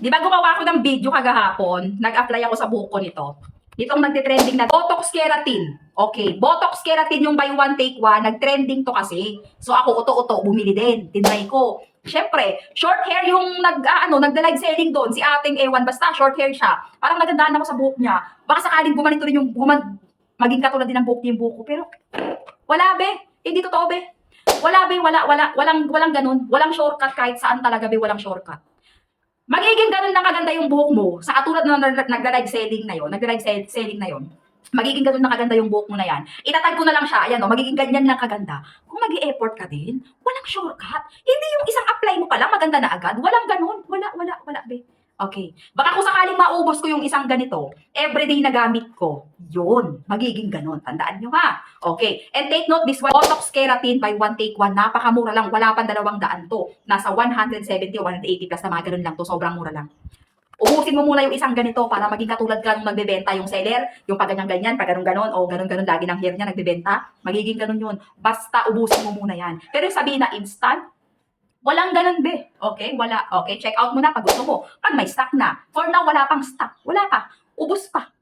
Di ba gumawa ako ng video kagahapon? Nag-apply ako sa buhok ko nito. Itong nagte-trending na Botox Keratin. Okay, Botox Keratin yung buy one take one, nag-trending to kasi. So ako uto-uto bumili din, tinry ko. Syempre, short hair yung nagda-live selling doon, si Ating Ewan, basta short hair siya. Parang nagandaan ako sa buhok niya. Baka sakaling gumanito rin yung maging katulad din ng buhok niya yung buhok ko. Pero wala be, hindi totoo be. Wala be, walang ganun. Walang shortcut kahit saan talaga be, walang shortcut. Magiging ganun na kaganda yung buhok mo sa katulad ng nagda-live selling na yon, selling na yon. Magiging ganun na kaganda yung buhok mo na yan. Itatag ko na lang siya, ayan o, magiging ganyan lang kaganda. Kung mag-i-effort ka din, walang shortcut. Hindi yung isang apply mo pa lang, maganda na agad. Walang ganun. Wala, be. Okay. Baka kung sakaling maubos ko yung isang ganito, everyday na gamit ko, yun, magiging ganun. Tandaan nyo ha. Okay. And take note, this one, Botox Keratin by one take one, napakamura lang. Wala pang 200 to. Nasa 170 o 180 plus na mga ganun lang to. Sobrang mura lang. Ubusin mo muna yung isang ganito para maging katulad ka nung nagbebenta yung seller, yung pag ganyan-ganyan, pag ganun-ganon, o ganun-ganon, lagi ng hair niya nagbebenta, magiging ganun yun. Basta ubusin mo muna yan. Pero yung sabihin na instant, walang ganun be. Okay? Wala. Okay, check out mo na pag gusto mo. Pag may stock na. For now, wala pang stock. Wala pa. Ubus pa.